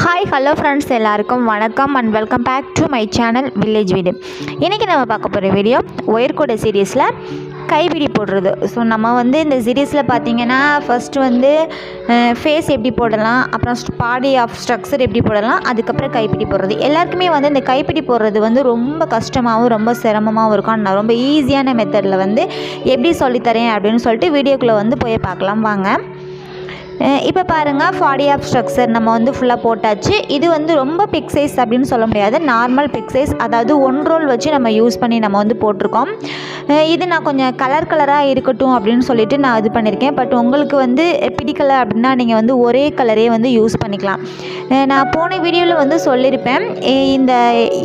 Hi hello friends, எல்லாருக்கும் வணக்கம் and welcome back to my channel village வீடு. இன்றைக்கி நம்ம பார்க்க போகிற வீடியோ ஒயர்கூட சீரீஸில் கைப்பிடி போடுறது. ஸோ நம்ம இந்த சீரீஸில் பார்த்திங்கன்னா ஃபஸ்ட்டு ஃபேஸ் எப்படி போடலாம், அப்புறம் பாடி ஆஃப் ஸ்ட்ரக்சர் எப்படி போடலாம், அதுக்கப்புறம் கைப்பிடி போடுறது. எல்லாருக்குமே இந்த கைப்பிடி போடுறது ரொம்ப கஷ்டமாகவும் ரொம்ப சிரமமாகவும் இருக்கும். நான் ரொம்ப ஈஸியான மெத்தடில் எப்படி சொல்லித்தரேன் அப்படின்னு சொல்லிட்டு வீடியோக்குள்ளே போய் பார்க்கலாம் வாங்க. இப்போ பாருங்கள், பாடி ஆஃப் ஸ்ட்ரக்சர் நம்ம ஃபுல்லாக போட்டாச்சு. இது ரொம்ப பிக் சைஸ் அப்படின்னு சொல்ல முடியாது, நார்மல் பிக் சைஸ், அதாவது 1 ரோல் வச்சு நம்ம யூஸ் பண்ணி நம்ம போட்டிருக்கோம். இது நான் கொஞ்சம் கலராக இருக்கட்டும் அப்படின்னு சொல்லிட்டு நான் இது பண்ணியிருக்கேன். பட் உங்களுக்கு பிடிக்கலை அப்படின்னா நீங்கள் ஒரே கலரே யூஸ் பண்ணிக்கலாம். நான் போன வீடியோவில் சொல்லியிருப்பேன் இந்த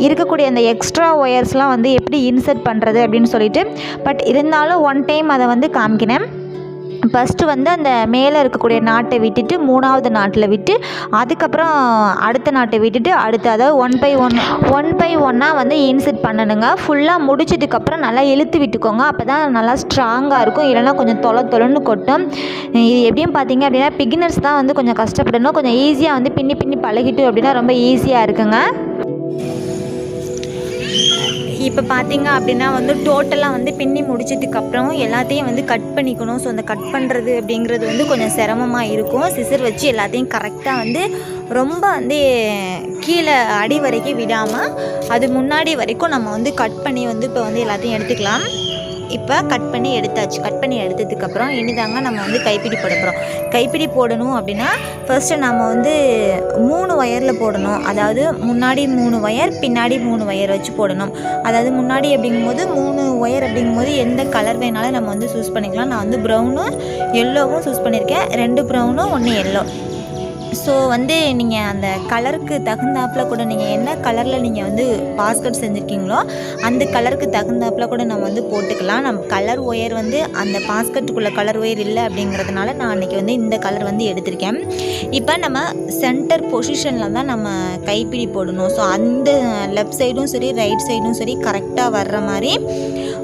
இருக்கக்கூடிய அந்த எக்ஸ்ட்ரா ஒயர்ஸ்லாம் எப்படி இன்சர்ட் பண்ணுறது அப்படின்னு சொல்லிட்டு. பட் இருந்தாலும் ஒன் டைம் அதை காமிக்கிறேன். ஃபஸ்ட்டு அந்த மேலே இருக்கக்கூடிய நாட்டை விட்டுட்டு 3வது நாட்டில் விட்டு, அதுக்கப்புறம் அடுத்த நாட்டை விட்டுட்டு அதாவது ஒன் பை ஒன்னாக இன்சர்ட் பண்ணணுங்க. ஃபுல்லாக முடிச்சதுக்கப்புறம் நல்லா இழுத்து விட்டுக்கோங்க, அப்போ தான் நல்லா ஸ்ட்ராங்காக இருக்கும். இல்லைனா கொஞ்சம் தொலைன்னு கொட்டும். இது எப்படியும் பார்த்தீங்க அப்படின்னா பிகினர்ஸ் தான் கொஞ்சம் கஷ்டப்படணும். கொஞ்சம் ஈஸியாக பின்னி பழகிட்டு அப்படின்னா ரொம்ப ஈஸியாக இருக்குங்க. இப்போ பார்த்தீங்க அப்படின்னா டோட்டலாக பின்னி முடிச்சதுக்கப்புறம் எல்லாத்தையும் கட் பண்ணிக்கணும். ஸோ அந்த கட் பண்ணுறது அப்படிங்கிறது கொஞ்சம் சிரமமாக இருக்கும். சிசர் வச்சு எல்லாத்தையும் கரெக்டாக ரொம்ப கீழே அடி வரைக்கும் விடாமல் அது முன்னாடி வரைக்கும் நம்ம கட் பண்ணி இப்போ எல்லாத்தையும் எடுத்துக்கலாம். இப்போ கட் பண்ணி எடுத்தாச்சு. கட் பண்ணி எடுத்ததுக்கப்புறம் இனிதாங்க நம்ம கைப்பிடி போட போகிறோம். கைப்பிடி போடணும் அப்படின்னா ஃபர்ஸ்ட்டு நம்ம 3 ஒயரில் போடணும். அதாவது முன்னாடி 3 ஒயர், பின்னாடி 3 ஒயர் வச்சு போடணும். அதாவது முன்னாடி அப்படிங்கும்போது 3 ஒயர் அப்படிங்கும்போது எந்த கலர் வேணாலும் நம்ம சூஸ் பண்ணிக்கலாம். நான் ப்ரௌனும் எல்லோவும் சூஸ் பண்ணியிருக்கேன். 2 ப்ரௌனும் 1 எல்லோ. ஸோ நீங்கள் அந்த கலருக்கு தகுந்தாப்பில் கூட நீங்கள் என்ன கலரில் நீங்கள் பாஸ்கெட் செஞ்சுருக்கீங்களோ அந்த கலருக்கு தகுந்தாப்பில் கூட நம்ம போட்டுக்கலாம். நம்ம கலர் ஒயர் அந்த பாஸ்கெட்டுக்குள்ளே கலர் ஒயர் இல்லை அப்படிங்கிறதுனால நான் அன்றைக்கி இந்த கலர் எடுத்திருக்கேன். இப்போ நம்ம சென்டர் பொசிஷனில் தான் நம்ம கைப்பிடி போடணும். ஸோ அந்த லெஃப்ட் சைடும் சரி ரைட் சைடும் சரி கரெக்டாக வர்ற மாதிரி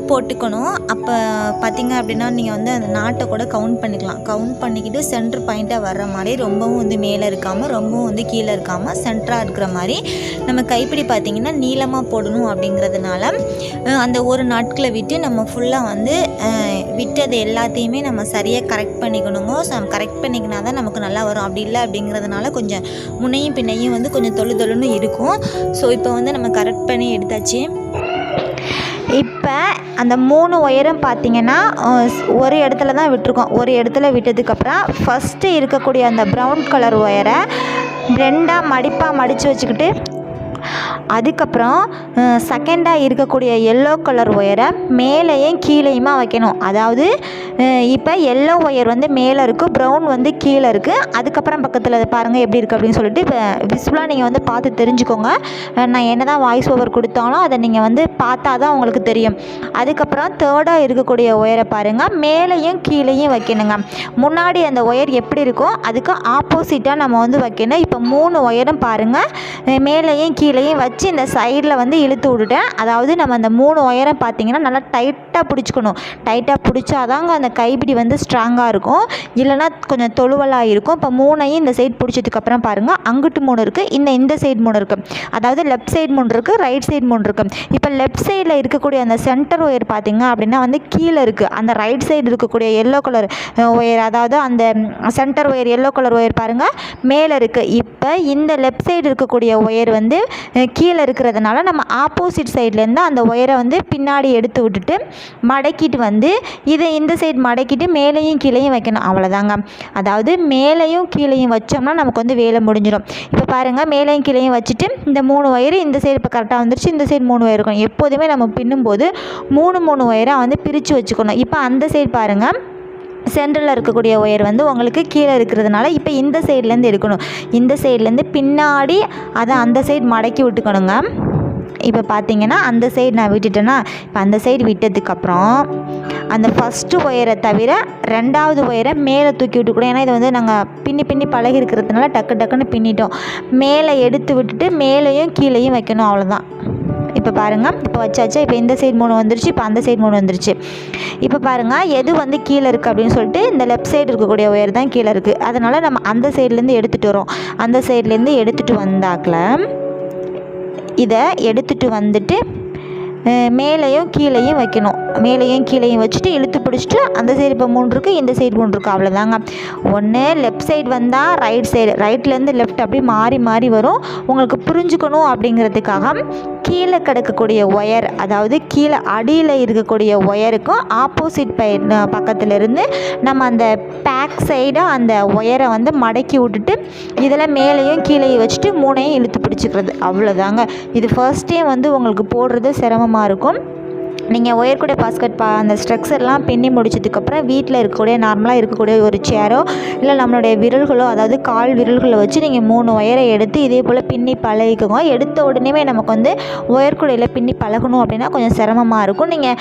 போட்டுக்கணும். அப்போ பார்த்திங்க அப்படின்னா நீங்கள் அந்த நாட்டை கூட கவுண்ட் பண்ணிக்கலாம். கவுண்ட் பண்ணிக்கிட்டு சென்டர் பாயிண்ட்டாக வர்ற மாதிரி, ரொம்பவும் மேலே இருக்காமல் ரொம்பவும் கீழே இருக்காமல் சென்டராக இருக்கிற மாதிரி நம்ம கைப்பிடி பார்த்திங்கன்னா நீளமாக போடணும். அப்படிங்கிறதுனால அந்த ஒரு நாட்களை விட்டு நம்ம ஃபுல்லாக விட்டது எல்லாத்தையுமே நம்ம சரியாக கரெக்ட் பண்ணிக்கணுங்க. ஸோ நம்ம கரெக்ட் பண்ணிக்கினா தான் நமக்கு நல்லா வரும். அப்படி இல்லை அப்படிங்கிறதுனால கொஞ்சம் முன்னையும் பின்னையும் கொஞ்சம் தொழுன்னு இருக்கும். ஸோ இப்போ நம்ம கரெக்ட் பண்ணி எடுத்தாச்சு. இப்போ அந்த 3 ஒயரும் பார்த்திங்கன்னா ஒரு இடத்துல தான் விட்டுருக்கோம். ஒரு இடத்துல விட்டதுக்கப்புறம் ஃபஸ்ட்டு இருக்கக்கூடிய அந்த ப்ரௌன் கலர் ஒயரை 2ஆக மடித்து வச்சுக்கிட்டு, அதுக்கப்புறம் செகண்டாக இருக்கக்கூடிய எல்லோ கலர் ஒயரை மேலேயும் கீழேயுமா வைக்கணும். அதாவது இப்போ எல்லோ ஒயர் மேலே இருக்குது, ப்ரௌன் கீழே இருக்குது. அதுக்கப்புறம் பக்கத்தில் பாருங்கள் எப்படி இருக்குது அப்படின்னு சொல்லிட்டு இப்போ விசுவலாக நீங்கள் பார்த்து தெரிஞ்சுக்கோங்க. நான் என்ன தான் வாய்ஸ் ஓவர் கொடுத்தாலும் அதை நீங்கள் பார்த்தா தான் உங்களுக்கு தெரியும். அதுக்கப்புறம் தேர்டாக இருக்கக்கூடிய ஒயரை பாருங்கள், மேலேயும் கீழேயும் வைக்கணுங்க. முன்னாடி அந்த ஒயர் எப்படி இருக்கோ அதுக்கு ஆப்போசிட்டாக நம்ம வைக்கணும். இப்போ 3 ஒயரும் பாருங்கள் மேலேயும் கீழேயும் வச்சு இந்த சைடில் இழுத்து விட்டுட்டேன். அதாவது நம்ம அந்த 3 ஒயரும் பார்த்திங்கன்னா நல்லா டைட்டாக பிடிச்சிக்கணும். டைட்டாக பிடிச்சாதாங்க அந்த கைப்பிடி ஸ்ட்ராங்காக இருக்கும். இல்லைனா கொஞ்சம் தொழுவலாக இருக்கும். இப்போ 3ஐயும் இந்த சைடு பிடிச்சதுக்கப்புறம் பாருங்கள், அங்கிட்டு 3 இருக்குது, இந்த சைடு 3 இருக்குது. அதாவது லெஃப்ட் சைடு 3 இருக்குது, ரைட் சைடு 3 இருக்குது. இப்போ லெஃப்ட் சைடில் இருக்கக்கூடிய அந்த சென்டர் ஒயர் பார்த்திங்க அப்படின்னா கீழே இருக்குது. அந்த ரைட் சைடு இருக்கக்கூடிய எல்லோ கலர் ஒயர், அதாவது அந்த centre wire yellow colour wire பாருங்கள் மேலே இருக்குது. இப்போ இந்த லெஃப்ட் சைடு இருக்கக்கூடிய ஒயர் கீழே இருக்கிறதுனால நம்ம ஆப்போசிட் சைட்லேருந்து அந்த ஒயரை பின்னாடி எடுத்து விட்டுட்டு மடக்கிட்டு இதை இந்த சைடு மடக்கிட்டு மேலேயும் கீழேயும் வைக்கணும். அவ்வளோதாங்க. அதாவது மேலேயும் கீழேயும் வச்சோம்னா நமக்கு வேலை முடிஞ்சிடும். இப்போ பாருங்கள், மேலேயும் கீழேயும் வச்சுட்டு இந்த 3 ஒயர் இந்த சைடு இப்போ கரெக்டாக வந்துருச்சு. இந்த சைடு 3 ஒயர் இருக்கும். எப்போதுமே நம்ம பின்னும்போது 3 ஒயராக பிரித்து வச்சுக்கணும். இப்போ அந்த சைடு பாருங்கள், சென்டரில் இருக்கக்கூடிய ஒயர் உங்களுக்கு கீழே இருக்கிறதுனால இப்போ இந்த சைட்லேருந்து எடுக்கணும். இந்த சைட்லேருந்து பின்னாடி அதை அந்த சைடு மடக்கி விட்டுக்கணுங்க. இப்போ பார்த்தீங்கன்னா அந்த சைடு நான் விட்டுட்டேன்னா, இப்போ அந்த சைடு விட்டதுக்கப்புறம் அந்த ஃபஸ்ட்டு ஒயரை தவிர 2வது ஒயரை மேலே தூக்கி விட்டுக்கூடும். ஏன்னா இது நாங்கள் பின்னி பழகி இருக்கிறதுனால டக்குன்னு பின்னிட்டோம். மேலே எடுத்து விட்டுட்டு மேலேயும் கீழேயும் வைக்கணும். அவ்வளோதான். இப்போ பாருங்கள், இப்போ வச்சாச்சா. இப்போ இந்த சைடு 3 வந்துருச்சு, இப்போ அந்த சைடு 3 வந்துருச்சு. இப்போ பாருங்கள் எது வந்து கீழே இருக்குது அப்படின்னு சொல்லிட்டு இந்த லெஃப்ட் சைடு இருக்கக்கூடிய ஒயர் தான் கீழே இருக்குது. அதனால் நம்ம அந்த சைட்லேருந்து எடுத்துகிட்டு வரோம். அந்த சைட்லேருந்து எடுத்துகிட்டு வந்தாக்கில் இதை எடுத்துகிட்டு வந்துட்டு மேலேயும் கீழேயும் வைக்கணும். மேலேயும் கீழேயும் வச்சுட்டு இழுத்து பிடிச்சிட்டு அந்த சைடு இப்போ 3 இருக்குது, இந்த சைடு 3 இருக்குது. அவ்வளோதாங்க. ஒன்று லெஃப்ட் சைடு வந்தால் ரைட் சைடு, ரைட்லேருந்து லெஃப்ட் அப்படி மாறி மாறி வரும். உங்களுக்கு புரிஞ்சுக்கணும் அப்படிங்கிறதுக்காக கீழே கிடக்கக்கூடிய ஒயர், அதாவது கீழே அடியில் இருக்கக்கூடிய ஒயருக்கும் ஆப்போசிட் பக்கத்தில் இருந்து நம்ம அந்த பேக் சைடாக அந்த ஒயரை வந்து மடக்கி விட்டுட்டு இதில் மேலேயும் கீழேயும் வச்சுட்டு 3ஐயும் இழுத்து பிடிச்சிக்கிறது. அவ்வளோதாங்க. இது ஃபர்ஸ்ட் டைம் வந்து உங்களுக்கு போடுறது சிரமமாக இருக்கும். நீங்கள் ஒயர் கூட பாஸ்கெட் அந்த ஸ்ட்ரக்சர்லாம் பின்னி முடிச்சதுக்கப்புறம் வீட்டில் இருக்கக்கூடிய நார்மலாக இருக்கக்கூடிய ஒரு சேரோ இல்லை நம்மளுடைய விரல்களோ, அதாவது கால் விரல்களை வச்சு நீங்கள் 3 ஒயரை எடுத்து இதே போல் பின்னி பழகிக்கோங்க. எடுத்த உடனே நமக்கு வந்து ஒயர் கூடையில் பின்னி பழகணும் அப்படின்னா கொஞ்சம் சிரமமாக இருக்கும். நீங்கள்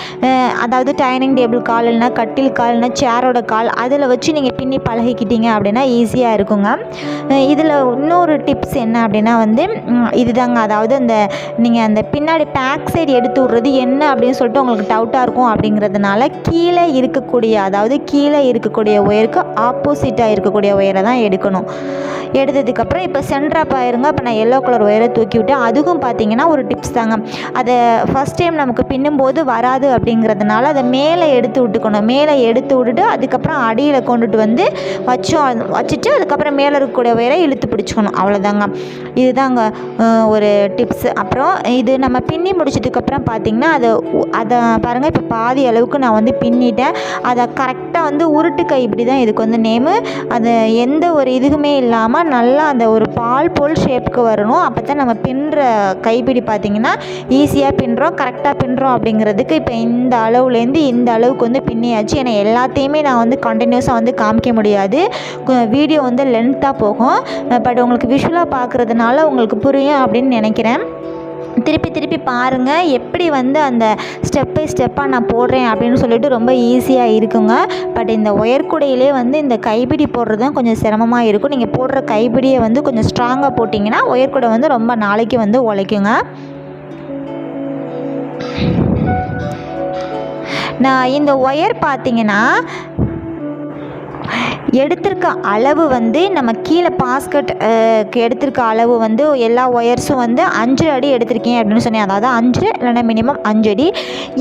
அதாவது டைனிங் டேபிள் கால் இல்லைனா கட்டில் கால் இல்லைனா சேரோட கால் அதில் வச்சு நீங்கள் பின்னி பழகிக்கிட்டீங்க அப்படின்னா ஈஸியாக இருக்குங்க. இதில் இன்னொரு டிப்ஸ் என்ன அப்படின்னா வந்து இதுதாங்க, அதாவது நீங்கள் அந்த பின்னாடி பேக் சைடு எடுத்து விட்றது என்ன அப்படின்னு சொல்லிட்டு உங்களுக்கு டவுட்டாக இருக்கும். அப்படிங்கிறதுனால கீழே இருக்கக்கூடிய ஒயருக்கு ஆப்போசிட்டாக இருக்கக்கூடிய ஒயரை தான் எடுக்கணும். எடுத்ததுக்கப்புறம் இப்போ சென்டராக பாருங்க. இப்போ நான் எல்லோ கலர் ஒயரை தூக்கி விட்டேன். அதுக்கும் பார்த்தீங்கன்னா ஒரு டிப்ஸ் தாங்க. அதை ஃபஸ்ட் டைம் நமக்கு பின்னும்போது வராது அப்படிங்கிறதுனால அதை மேலே எடுத்து விட்டுக்கணும். மேலே எடுத்து விட்டுட்டு அதுக்கப்புறம் அடியில் கொண்டுட்டு வந்து வச்சுட்டு அதுக்கப்புறம் மேலே இருக்கக்கூடிய ஒயரை இழுத்து பிடிச்சிக்கணும். அவ்வளோதாங்க. இதுதாங்க ஒரு டிப்ஸ். அப்புறம் இது நம்ம பின்னி முடிச்சதுக்கப்புறம் பார்த்திங்கன்னா அதை பாருங்கள், இப்போ பாதி அளவுக்கு நான் வந்து பின்னிட்டேன். அதை கரெக்டாக வந்து உருட்டு கைப்பிடி தான் இதுக்கு வந்து நேமு. அது எந்த ஒரு இதுவுமே இல்லாமல் நல்லா அந்த ஒரு பால் போல் ஷேப்புக்கு வரணும். அப்போ தான் நம்ம பின்னுற கைப்பிடி பார்த்திங்கன்னா ஈஸியாக பின்னுறோம், கரெக்டாக பின்னுறோம். அப்படிங்கிறதுக்கு இப்போ இந்த அளவுலேருந்து இந்த அளவுக்கு வந்து பின்னியாச்சு. ஏன்னா எல்லாத்தையுமே நான் வந்து கண்டினியூஸாக வந்து காமிக்க முடியாது, வீடியோ வந்து லென்த்தாக போகும். பட் உங்களுக்கு விஷுவலாக பார்க்குறதுனால உங்களுக்கு புரியும் அப்படின்னு நினைக்கிறேன். திருப்பி பாருங்கள், எப்படி வந்து அந்த ஸ்டெப் பை ஸ்டெப்பாக நான் போடுறேன் அப்படின்னு சொல்லிட்டு ரொம்ப ஈஸியாக இருக்குங்க. பட் இந்த ஒயர் கூடையிலே வந்து இந்த கைப்பிடி போடுறது தான் கொஞ்சம் சிரமமாக இருக்கும். நீங்கள் போடுற கைப்பிடியை வந்து கொஞ்சம் ஸ்ட்ராங்காக போட்டிங்கன்னா ஒயர் கூடை வந்து ரொம்ப நாளைக்கு வந்து உழைக்குங்க. நான் இந்த ஒயர் பார்த்திங்கன்னா எடுத்திருக்க அளவு வந்து நம்ம கீழே பாஸ்கெட் எடுத்திருக்க அளவு வந்து எல்லா ஒயர்ஸும் வந்து 5 அடி எடுத்திருக்கேன் அப்படின்னு சொன்னேன். அதாவது 5 இல்லைன்னா மினிமம் 5 அடி.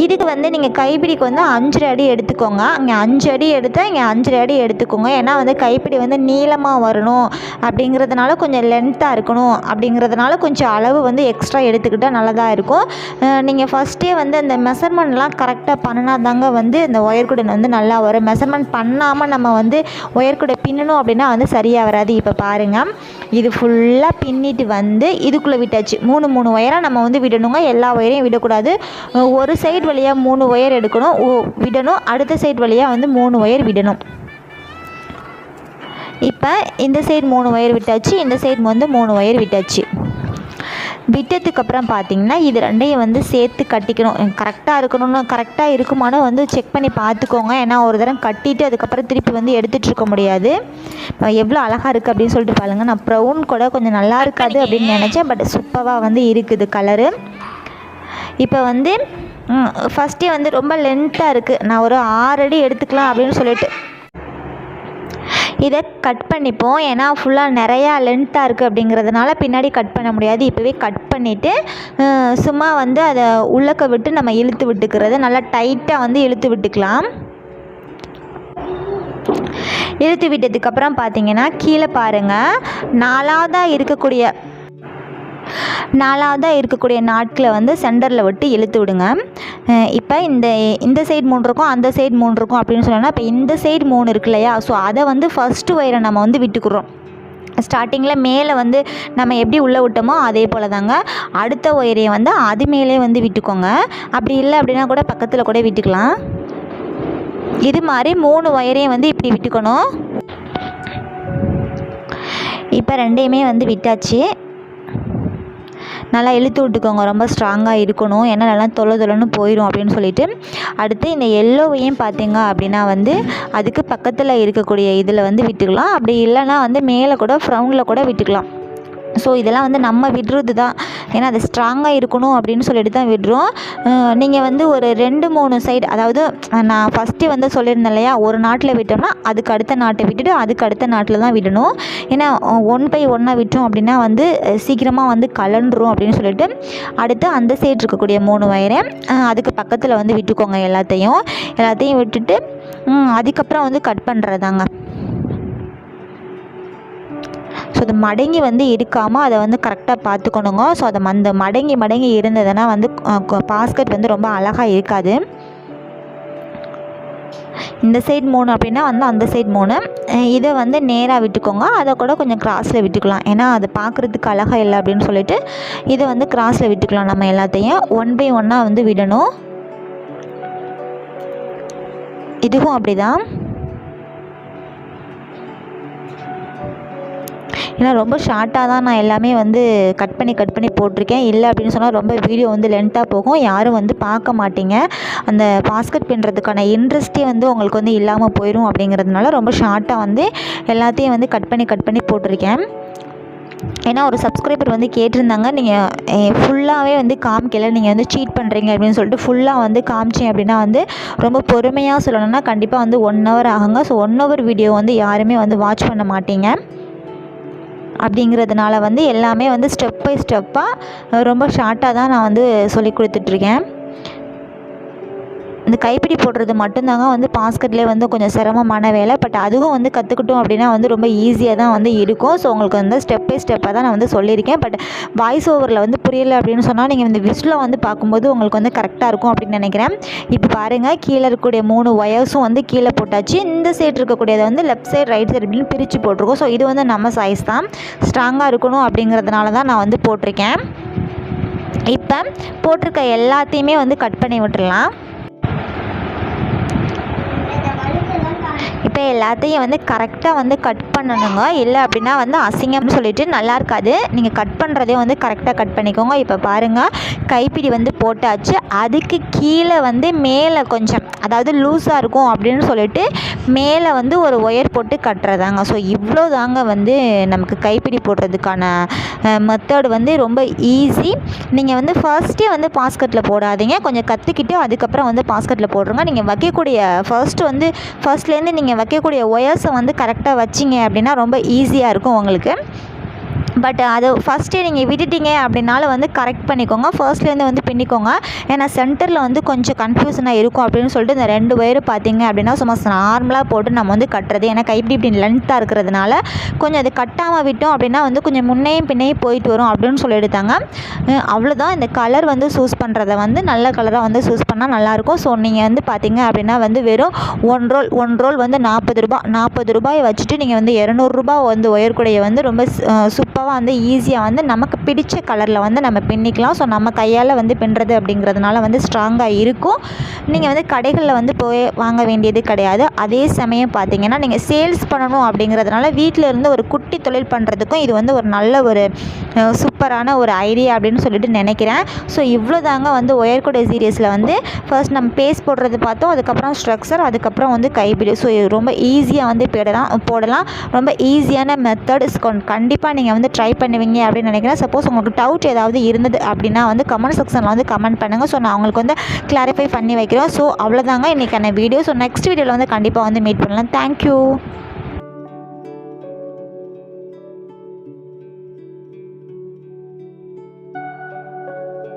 இதுக்கு வந்து நீங்கள் கைப்பிடிக்கு வந்து 5 அடி எடுத்துக்கோங்க. அங்கே 5 அடி எடுத்தால் இங்கே 5 அடி எடுத்துக்கோங்க. ஏன்னா வந்து கைப்பிடி வந்து நீளமாக வரணும் அப்படிங்கிறதுனால, கொஞ்சம் லென்த்தாக இருக்கணும் அப்படிங்கிறதுனால கொஞ்சம் அளவு வந்து எக்ஸ்ட்ரா எடுத்துக்கிட்டால் நல்லதாக இருக்கும். நீங்கள் ஃபஸ்ட்டே வந்து அந்த மெஷர்மெண்ட்லாம் கரெக்டாக பண்ணினா தாங்க வந்து இந்த ஒயர் கூடை வந்து நல்லா வரும். மெஷர்மெண்ட் பண்ணாமல் நம்ம வந்து ஒயர் கூட பின்னணும் அப்படின்னா வந்து சரியாக வராது. இப்போ பாருங்கள், இது ஃபுல்லாக பின்னிட்டு வந்து இதுக்குள்ளே விட்டாச்சு. 3 ஒயராக நம்ம வந்து விடணுங்க. எல்லா ஒயரையும் விடக்கூடாது. ஒரு சைடு வழியாக 3 ஒயர் எடுக்கணும், விடணும். அடுத்த சைடு வழியாக வந்து 3 ஒயர் விடணும். இப்போ இந்த சைடு 3 ஒயர் விட்டாச்சு, இந்த சைடு வந்து 3 ஒயர் விட்டாச்சு. விட்டதுக்கப்புறம் பார்த்திங்கன்னா இது ரெண்டையும் வந்து சேர்த்து கட்டிக்கணும். கரெக்டாக இருக்கணும்னு, கரெக்டாக இருக்குமானு வந்து செக் பண்ணி பார்த்துக்கோங்க. ஏன்னா ஒரு தரம் கட்டிட்டு அதுக்கப்புறம் திருப்பி வந்து எடுத்துகிட்டு இருக்க முடியாது. எவ்வளோ அழகாக இருக்குது அப்படின்னு சொல்லிட்டு பாருங்கள். நான் ப்ரௌன் கூட கொஞ்சம் நல்லா இருக்காது அப்படின்னு நினச்சேன், பட் சூப்பராக வந்து இருக்குது கலரு. இப்போ வந்து ஃபஸ்ட்டே வந்து ரொம்ப லென்த்தாக இருக்குது. நான் ஒரு 6 அடி எடுத்துக்கலாம் அப்படின்னு சொல்லிட்டு இதை கட் பண்ணிப்போம். ஏன்னா ஃபுல்லாக நிறையா லென்த்தாக இருக்குது அப்படிங்கிறதுனால பின்னாடி கட் பண்ண முடியாது. இப்போவே கட் பண்ணிவிட்டு சும்மா வந்து அதை உள்ளக்க விட்டு நம்ம இழுத்து விட்டுக்கிறது. நல்லா டைட்டாக வந்து இழுத்து விட்டுக்கலாம். இழுத்து விட்டதுக்கப்புறம் பார்த்திங்கன்னா கீழே பாருங்கள், நாலாவதாக இருக்கக்கூடிய நாட்களை வந்து சென்டரில் விட்டு இழுத்து விடுங்க. இப்போ இந்த சைடு 3 இருக்கும், அந்த சைடு 3 இருக்கும் அப்படின்னு சொன்னோன்னா, இப்போ இந்த சைடு 3 இருக்கு இல்லையா, ஸோ அதை வந்து ஃபஸ்ட்டு ஒயரை நம்ம வந்து விட்டுக்குறோம். ஸ்டார்டிங்கில் மேலே வந்து நம்ம எப்படி உள்ளே விட்டோமோ அதே போல் தாங்க அடுத்த ஒயரையை வந்து அது மேலே வந்து விட்டுக்கோங்க. அப்படி இல்லை அப்படின்னா கூட பக்கத்தில் கூட விட்டுக்கலாம். இது மாதிரி 3 ஒயரையும் வந்து இப்படி விட்டுக்கணும். இப்போ ரெண்டையுமே வந்து விட்டாச்சு. நல்லா இழுத்து விட்டுக்கோங்க, ரொம்ப ஸ்ட்ராங்காக இருக்கணும். ஏன்னா நல்லா தொலைன்னு போயிடும் அப்படின்னு சொல்லிட்டு. அடுத்து இந்த எல்லோவையும் பார்த்திங்க அப்படின்னா வந்து அதுக்கு பக்கத்தில் இருக்கக்கூடிய இதில் வந்து விட்டுக்கலாம். அப்படி இல்லைன்னா வந்து மேலே கூட ஃப்ரௌண்டில் கூட விட்டுக்கலாம். ஸோ இதெல்லாம் வந்து நம்ம விடுறது தான். ஏன்னா அது ஸ்ட்ராங்காக இருக்கணும் அப்படின்னு சொல்லிட்டு தான் விடுறோம். நீங்கள் வந்து ஒரு 2-3 சைடு, அதாவது நான் ஃபஸ்ட்டு வந்து சொல்லியிருந்தேன் இல்லையா, ஒரு நாட்டில் விட்டோம்னா அதுக்கு அடுத்த நாட்டை விட்டுட்டு அதுக்கு அடுத்த நாட்டில் தான் விடணும். ஏன்னா 1 பை 1 விட்டோம் அப்படின்னா வந்து சீக்கிரமாக வந்து கலண்டுரும் அப்படின்னு சொல்லிட்டு அடுத்து அந்த சைடு இருக்கக்கூடிய 3 வயரை அதுக்கு பக்கத்தில் வந்து விட்டுக்கோங்க. எல்லாத்தையும் விட்டுட்டு அதுக்கப்புறம் வந்து கட் பண்ணுறதாங்க. ஸோ அது மடங்கி வந்து இருக்காமல் அதை வந்து கரெக்டாக பார்த்துக்கணுங்க. ஸோ அதை அந்த மடங்கி இருந்ததுன்னா வந்து பாஸ்கெட் வந்து ரொம்ப அழகாக இருக்காது. இந்த சைடு 3 அப்படின்னா வந்து அந்த சைடு 3, இதை வந்து நேராக விட்டுக்கோங்க. அதை கூட கொஞ்சம் கிராஸில் விட்டுக்கலாம், ஏன்னா அது பார்க்குறதுக்கு அழகாக இல்லை அப்படின்னு சொல்லிட்டு இதை வந்து கிராஸில் விட்டுக்கலாம். நம்ம எல்லாத்தையும் 1 பை 1 வந்து விடணும். இதுவும் அப்படி தான். ஏன்னா ரொம்ப ஷார்ட்டாக தான் நான் எல்லாமே வந்து கட் பண்ணி போட்டிருக்கேன். இல்லை அப்படின்னு சொன்னால் ரொம்ப வீடியோ வந்து லென்த்தாக போகும், யாரும் வந்து பார்க்க மாட்டீங்க. அந்த பாஸ்கெட் பின்னுறதுக்கான இன்ட்ரெஸ்ட்டே வந்து உங்களுக்கு வந்து இல்லாமல் போயிடும். அப்படிங்கிறதுனால ரொம்ப ஷார்ட்டாக வந்து எல்லாத்தையும் வந்து கட் பண்ணி போட்டிருக்கேன். ஏன்னா ஒரு சப்ஸ்கிரைபர் வந்து கேட்டிருந்தாங்க, நீங்கள் ஃபுல்லாகவே வந்து காமிக்கலை, நீங்கள் வந்து சீட் பண்ணுறீங்க அப்படின்னு சொல்லிட்டு ஃபுல்லாக வந்து காமிச்சேன் அப்படின்னா வந்து ரொம்ப பொறுமையாக சொல்லணும்னா கண்டிப்பாக வந்து 1 ஹவர் ஆகுங்க. ஸோ 1 ஹவர் வீடியோ வந்து யாருமே வந்து வாட்ச் பண்ண மாட்டீங்க. அப்படிங்கிறதுனால வந்து எல்லாமே வந்து ஸ்டெப் பை ஸ்டெப்பாக ரொம்ப ஷார்ட்டாக தான் நான் வந்து சொல்லி கொடுத்துட்ருக்கேன். இந்த கைப்பிடி போடுறது மட்டும்தாங்க வந்து பாஸ்கெட்லேயே வந்து கொஞ்சம் சிரமமான வேலை. பட் அதுவும் வந்து கற்றுக்கிட்டோம் அப்படின்னா வந்து ரொம்ப ஈஸியாக தான் வந்து இருக்கும். ஸோ உங்களுக்கு வந்து ஸ்டெப் பை ஸ்டெப்பாக தான் நான் வந்து சொல்லியிருக்கேன். பட் வாய்ஸ் ஓவரில் வந்து புரியலை அப்படின்னு சொன்னால் நீங்கள் இந்த விசில் வந்து பார்க்கும்போது உங்களுக்கு வந்து கரெக்டாக இருக்கும் அப்படின்னு நினைக்கிறேன். இப்போ பாருங்கள், கீழே இருக்கக்கூடிய 3 ஒயர்ஸும் வந்து கீழே போட்டாச்சு. இந்த சைடு இருக்கக்கூடியதை வந்து லெஃப்ட் சைடு ரைட் சைடு அப்படின்னு பிரித்து போட்டிருக்கோம். ஸோ இது வந்து நம்ம சைஸ் தான், ஸ்ட்ராங்காக இருக்கணும் அப்படிங்கிறதுனால தான் நான் வந்து போட்டிருக்கேன். இப்போ போட்டிருக்க எல்லாத்தையுமே வந்து கட் பண்ணி விட்டுடலாம். இப்போ எல்லாத்தையும் வந்து கரெக்டாக வந்து கட் பண்ணணுங்க. இல்லை அப்படின்னா வந்து அசிங்கம்னு சொல்லிட்டு நல்லா இருக்காது. நீங்கள் கட் பண்ணுறதே வந்து கரெக்டாக கட் பண்ணிக்கோங்க. இப்போ பாருங்கள், கைப்பிடி வந்து போட்டாச்சு. அதுக்கு கீழே வந்து மேலே கொஞ்சம், அதாவது லூஸாக இருக்கும் அப்படின்னு சொல்லிட்டு மேலே வந்து ஒரு ஒயர் போட்டு கட்டுறதாங்க. ஸோ இவ்வளோ தாங்க வந்து நமக்கு கைப்பிடி போடுறதுக்கான மெத்தட் வந்து ரொம்ப ஈஸி. நீங்கள் வந்து ஃபர்ஸ்ட்டே வந்து பாஸ்கெட்டில் போடாதீங்க, கொஞ்சம் கற்றுக்கிட்டு அதுக்கப்புறம் வந்து பாஸ்கெட்டில் போடுறோங்க. நீங்கள் வைக்கக்கூடிய ஃபர்ஸ்ட்லேருந்து நீங்கள் வைக்கக்கூடிய ஒயர்ஸை வந்து கரெக்டாக வச்சிங்க அப்படின்னா ரொம்ப ஈஸியாக இருக்கும் உங்களுக்கு. பட் அது ஃபஸ்ட்டே நீங்கள் விட்டுட்டீங்க அப்படின்னாலும் வந்து கரெக்ட் பண்ணிக்கோங்க, ஃபர்ஸ்ட்லேருந்து வந்து பின்னிக்கோங்க. ஏன்னா சென்டரில் வந்து கொஞ்சம் கன்ஃபியூஷனாக இருக்கும் அப்படின்னு சொல்லிட்டு இந்த 2 ஒயர் பார்த்தீங்க அப்படின்னா சும்மா நார்மலாக போட்டு நம்ம வந்து கட்டுறது. ஏன்னா கைப்பிடி இப்படி லென்த்தாக இருக்கிறதுனால கொஞ்சம் அது கட்டாமல் விட்டோம் அப்படின்னா வந்து கொஞ்சம் முன்னையும் பின்னையும் போயிட்டு வரும் அப்படின்னு சொல்லிடுதாங்க. அவ்வளோதான். இந்த கலர் வந்து சூஸ் பண்ணுறத வந்து நல்ல கலராக வந்து சூஸ் பண்ணால் நல்லாயிருக்கும். ஸோ நீங்கள் வந்து பார்த்தீங்க அப்படின்னா வந்து வெறும் 1 ரோல் வந்து 40 ரூபாய் வச்சுட்டு நீங்கள் வந்து 200 ரூபாய் வந்து ஒயர் கூடைய வந்து ரொம்ப சூப்பராக வந்து ஈஸியாக வந்து நமக்கு பிடிச்ச கலரில் வந்து நம்ம பின்னிக்கலாம். ஸோ நம்ம கையால் வந்து பின்னுறது அப்படிங்கிறதுனால வந்து ஸ்ட்ராங்காக இருக்கும். நீங்கள் வந்து கடைகளில் வந்து போய் வாங்க வேண்டியது கிடையாது. அதே சமயம் பார்த்தீங்கன்னா நீங்கள் சேல்ஸ் பண்ணணும் அப்படிங்கிறதுனால வீட்டில் இருந்து ஒரு குட்டி தொழில் பண்ணுறதுக்கும் இது வந்து ஒரு நல்ல ஒரு சூப்பரான ஒரு ஐடியா அப்படின்னு சொல்லிட்டு நினைக்கிறேன். ஸோ இவ்வளோ தாங்க வந்து ஒயர் கூடை சீரியஸில் வந்து ஃபர்ஸ்ட் நம்ம பேஸ்ட் போடுறது பார்த்தோம், அதுக்கப்புறம் ஸ்ட்ரக்சர், அதுக்கப்புறம் வந்து கைப்பிடி. ஸோ இது ரொம்ப ஈஸியாக வந்து போடலாம். ரொம்ப ஈஸியான மெத்தட். கண்டிப்பாக நீங்கள் வந்து ட்ரை பண்ணுவீங்க அப்படின்னு நினைக்கிறேன். சப்போஸ் உங்களுக்கு டவுட் ஏதாவது இருந்தது அப்படின்னா வந்து கமெண்ட் செக்ஷனில் வந்து கமெண்ட் பண்ணுங்கள். ஸோ நான் உங்களுக்கு வந்து கிளாரிஃபை பண்ணி வைக்கிறோம். ஸோ அவ்வளோதாங்க இன்றைக்கான வீடியோ. ஸோ நெக்ஸ்ட் வீடியோவில் வந்து கண்டிப்பாக வந்து மீட் பண்ணலாம். தேங்க்யூ.